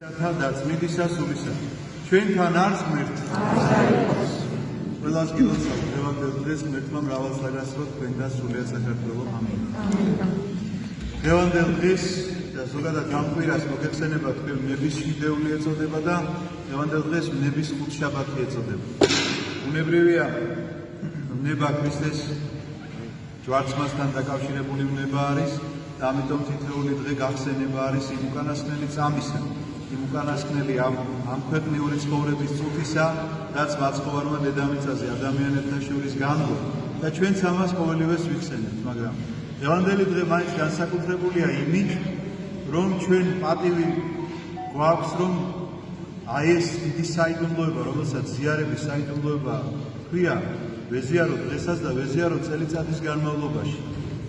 დაწმიდისა სულისა ჩვენთან არის ღმერთი. ყველას გილოცავ დღევანდელ დღეს ღმერთმა მრავალ საგასრო თქვენ და სულიად საქართველოს. ამინ. დღევანდელ დღეს და ზოგადად გამკვირას მოგეხსენება თქვენ ნების შიდეული ეწოდება და დღევანდელ დღეს ნების ხუთშაბათი ეწოდება. უნებრივია ნება ქრისტეს ჯვარცმასთან დაკავშირებული ნება არის და ამიტომ თითოეული დღე გახსენება არის იმ უკანასკნელი წამისა. იმ უკანასკნელი ამ ქვეყნიური ცხოვრების წუთისა, რაც მაცხოვარმა დედამიწაზე ადამიანებთან შორის განვლო და ჩვენც ამას ყოველივეს ვიხსენებთ, მაგრამ დღევანდელი დღე მაინც განსაკუთრებულია იმით, რომ ჩვენ პატივი გვაქვს, რომ აი ეს დიდი საიდუმლოება, რომელსაც ზიარების საიდუმლოება ჰქვია, ვეზიარო დღესაც და ვეზიარო წელიწადის განმავლობაში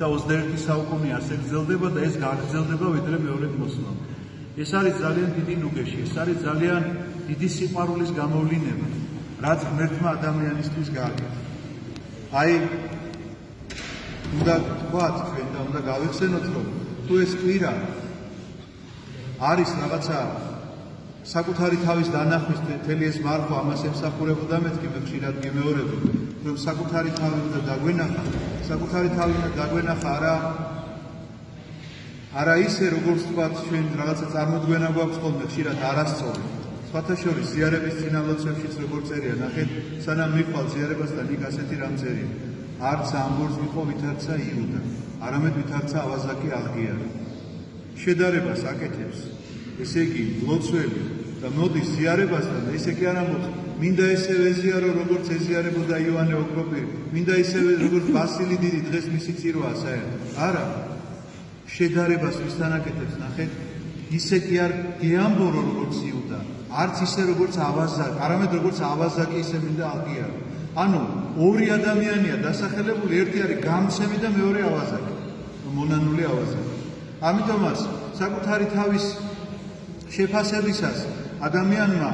და 21 საუკუნე ასე გრძელდება და ეს გაგრძელდება ვიდრე მეორედ მოსვლა. ეს არის ძალიან დიდი ნუგეში, ეს არის ძალიან დიდი სიყვარულის გამოვლინება, რაც ღმერთმა ადამიანისთვის გააკეთა. აი, უნდა თქვათ თქვენ და უნდა გავიხსენოთ, რომ თუ ეს კვირა არის რაღაცა საკუთარი თავის დანახვის მთელი ეს მარხვა ამას ემსახურებოდა, მეთქი მე ხშირად გემეორებდი, რომ საკუთარი თავი უნდა დაგვენახა, საკუთარი თავი უნდა დაგვენახა არა ისე როგორც თქვათ ჩვენ რაღაცა წარმოდგენა გვაქვს ხოლმე ხშირად არასწორი. სხვათა შორის ზიარების წინალოცვებშიც როგორც წერია, ნახეთ, სანამ მიყვალ ზიარებასთან იქ ასეთი რამ წერია. არც ამბორს იყო ვითარცა იუდა, არამედ ვითარცა ავაზაკი აღგიარი. შედარებას აკეთებს, ესე იგი ლოცველი და მოდის ზიარებასთან და ესე კი არ ამბობს, მინდა ესე ვეზიარო როგორც ეზიარებოდა იოანე ოქროპირი, მინდა ისევე როგორც ბასილი დიდი დღეს მისი წირვაა საერთოდ. არა. შედარებას ვისთან აკეთებს, ნახეთ, ისე კი არ გეამბორო როგორც იუდა, არც ისე როგორც ავაზაკი, არამედ როგორც ავაზაკი ისე მინდა აღგიარო. ანუ ორი ადამიანია დასახელებული, ერთი არის გამცემი და მეორე ავაზაკი, მონანული ავაზაკი. ამიტომაც საკუთარი თავის შეფასებისას ადამიანმა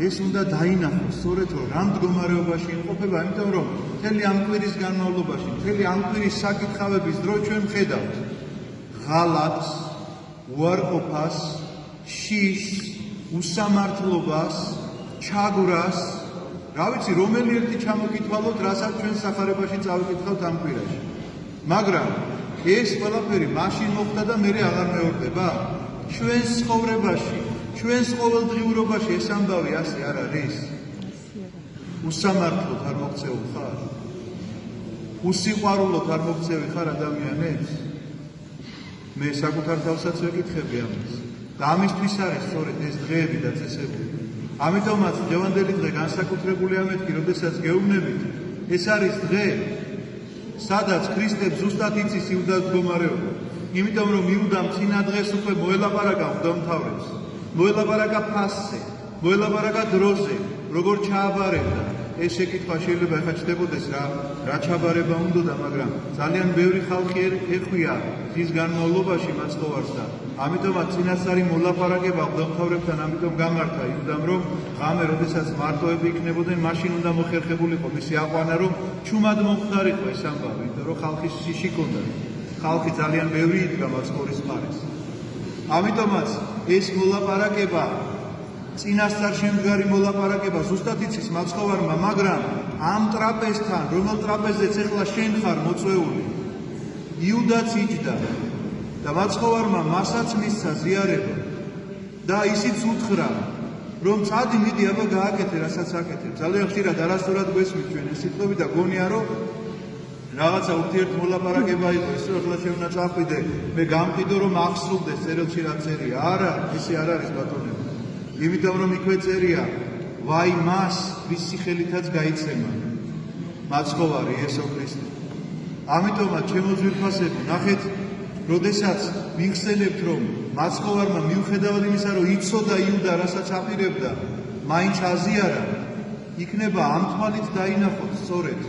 ეს უნდა დაინახოს, სწორედ რომ რამ მდგომარეობაში იმყოფება, იმიტომ რომ მთელი ამ კვირის განმავლობაში, მთელი ამ კვირის საკითხავების დრო ჩვენ ვხედავთ ღალატს, უარყოფას, შიშს, უსამართლობას, ჩაგვრას, რა ვიცი, რომელი ერთი ჩამოკითხავთ, რასაც ჩვენ სახარებაში წავიკითხავთ ამ კვირაში. მაგრამ ეს ყველაფერი მაშინ მოხდა და მერე აღარ მეორდება. ჩვენს ცხოვრებაში, ჩვენს ყოველდღიურობაში ეს ამბავი ასე არ არის. უსამართლოდ არ მოქცეულ ხარ? უსიყვარულოდ არ მოქცევი ხარ ადამიანებს? მე საკუთარ თავსაც ვეკითხები ამას და ამისთვის არის სწორედ ეს დღეები და წესები. ამიტომაც დღევანდელი დღე განსაკუთრებულია მეთქი, როდესაც გეუბნებით, ეს არის დღე, სადაც ქრისტე ზუსტად იცის იუდას მდგომარეობა. იმიტომ რომ იუდამ წინა დღეს უკვე მოელაპარაკა მღვდელმთავრებს, მოელაპარაკა ფასზე, მოელაპარაკა დროზე, როგორ ჩააბარებდა. ეს შეკითხვა შეიძლება ეხლა ჩდებოდეს რა ჩაბარება უნდოდა, მაგრამ ძალიან ბევრი ხალხი ეხვია ის განმავლობაში მაცხოვარს და ამიტომაც წინასწარი მოლაპარაკება მღვდელმთავრებთან ამიტომ გამართა იუდამ, რომ ღამე როდესაც მარტოები იქნებოდნენ, მაშინ უნდა მოხერხებულიყო მისი აყვანა, რომ ჩუმად მომხდარიყო ეს ამბავი, იმიტომ რომ ხალხი შიში ჰქონდა, ხალხი ძალიან ბევრი იდგა მაცხოვრის მხარეს. ამიტომაც ეს მოლაპარაკება წინასწარ შემდგარი მოლაპარაკება ზუსტად იცის მაცხოვარმა, მაგრამ ამ ტრაპეზთან, რომელ ტრაპეზეც ეხლა შენ ხარ მოწვეული, იუდაც იჯდა და მაცხოვარმა მასაც მისცა ზიარება და ისიც უთხრა, რომ წადი მიდი აბა გააკეთე, რასაც აკეთებ. ძალიან ხშირად არასწორად გვესმის ჩვენ ეს სიტყვები და გონია, რომ რაღაცა ურთიერთმოლაპარაკება იყო, ის რომ ახლა შეუნა წახვიდე, მე გამყიდო რომ ახსოვდეს წერილში რა წერია. არა, ესე არ არის ბატონებო. იმიტომ რომ იქვე წერია, ვაი მას, ვის სახელითაც გაიცემა მაცხოვარი იესო ქრისტე. ამიტომაც ჩემო ძვირფასებო, ნახეთ, როდესაც ვიხსენებთ, რომ მაცხოვარმა მიუხედავად იმისა, რომ იცოდა იუდა, რასაც აპირებდა, მაინც აზიარა, იქნება ამ თვალით დაინახოთ სწორედ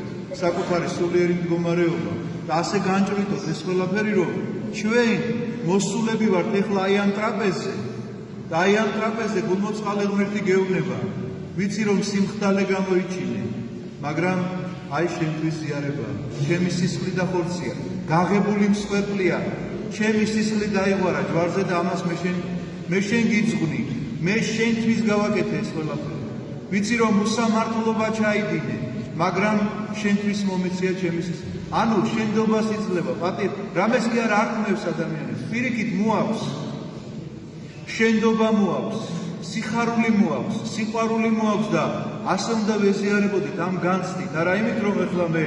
საკუთარი სულიერი მდგომარეობა და ასე განჭრითოთ ეს ყველაფერი, რომ ჩვენ მოსულები ვართ ეხლა აი ამ ტრაპეზზე და აი ამ ტრაპეზზე გულმოწყალე ღმერთი გეუბნება, ვიცი რომ სიმხდალე გამოიჩინე, მაგრამ აი შენთვის ზიარება, ჩემი სისხლი და ხორცია, გაღებული მსხვერპლია, ჩემი სისხლი დაიღვარა ჯვარზე და ამას მე შენ გიძღვნი, მე შენთვის გავაკეთე ეს ყველაფერი. ვიცი რომ უსამართლობა ჩაიდინე, მაგრამ შენთვის მომეცია ჩემი სისხლი. ანუ შენდობას იძლევა პატივ, რამეს კი არ ართმევს ადამიანებს. პირიქით მოაქვს შენდობა მოაქვს, სიხარული მოაქვს, სიყვარული მოაქვს და ასე უნდა ვეზიარებოდეთ ამ განცდით, არა იმით რომ ეხლა მე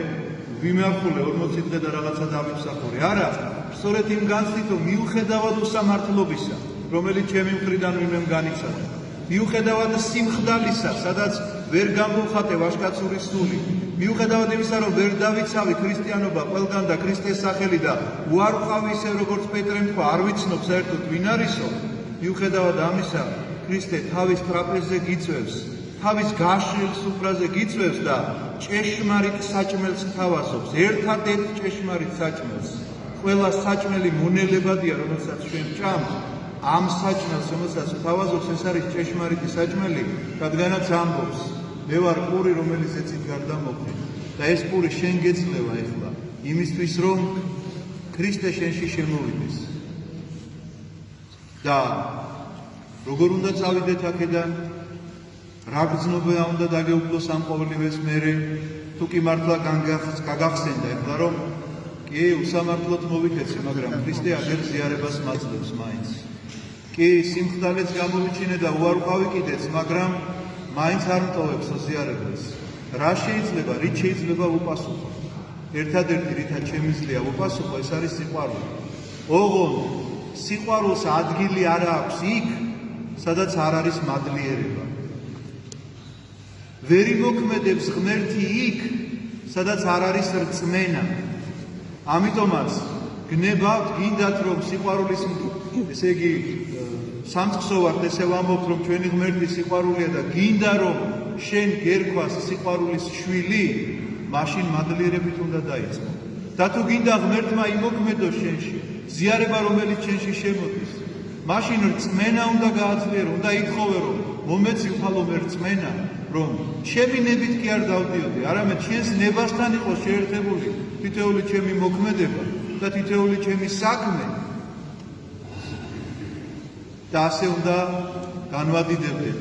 ვიმახულე 40 დღე და რაღაცა დავიფსახურე. არა, სწორედ იმ განცდით რომ მიუხედავად უსამართლობისა, რომელიც ჩემი მხრიდან ვინმემ განიცადა, მიუხედავად სიმხდალისა, სადაც ვერ გამოვხატე ვაჟკაცური სული, მიუხედავად იმისა, რომ ვერ დავიცავი ქრისტიანობა ყველგან და ქრისტეს სახელი და უარყავი ისე როგორც პეტრემ თქვა, არ ვიცნობ საერთოდ ვინ არისო, მიუხედავად ამისა, ქრისტე თავის ტრაპეზზე გიწევს, თავის გაშლილ სუფრაზე გიწევს და ჭეშმარიტ საჭმელს თავაზობს, ერთადერთ ჭეშმარიტ საჭმელს. ყველა საჭმელი მონელებადია, რომელსაც ჩვენ ჭამთ, ამ საჭმელს, რომელსაც თავაზობს, ეს არის ჭეშმარიტი საჭმელი, რადგანაც ამბობს, მე ვარ პური, რომელიც ეცით გარდამოხდი და ეს პური შენ გეძლევა ეხლა, იმისთვის რომ ქრისტე შენში შემოვიდეს. და როგორ უნდა წავიდეთ აქედან? რა გრძნობა უნდა დაგეუფლოს ამ ყოველივეს მერე? თუ კი მართლა გაგახსენდა ეხლა რომ კი უსამართლოდ მოვიქეცი, მაგრამ ქრისტე აგერ ზიარებას მაძლევს მაინც. კი სიმხდალეც გამოვიჩინე და უარყავი კიდეც, მაგრამ მაინც არ მტოვებს ზიარებას. რა შეიძლება, რით შეიძლება ვუპასუხო? ერთადერთი რითაც შემიძლია ვუპასუხო, ეს არის სიყვარული. ოღონდ სიყვარულს ადგილი არ აქვს იქ, სადაც არ არის მადლიერება. ვერ იმოქმედებს ღმერთი იქ, სადაც არ არის რწმენა. ამიტომაც გნებავთ, გინდათ რომ სიყვარულის, ესე იგი სამწყსო ვართ, ესე ვამბობთ რომ ჩვენი ღმერთი სიყვარულია და გინდა რომ შენ გერქვას სიყვარულის შვილი, მაშინ მადლიერებით უნდა დაიწყო. და თუ გინდა ღმერთმა იმოქმედოს შენში, ზიარება რომელიც შენში შემოდის, მაშინ რწმენა უნდა გააძლიერო, უნდა ითხოვე რომ მომეცი ხალხო რწმენა, რომ ჩემი ნებით კი არ დავდიოდი, არამედ შენს ნებასთან იყოს შეერთებული თითოეული ჩემი მოქმედება და თითოეული ჩემი საქმე. და ასე უნდა განვადიდებდეთ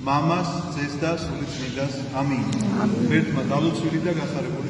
მამას, ძეს და სულიწმინდას. ამინ. ღმერთმა დალოცვილი და გახარებული.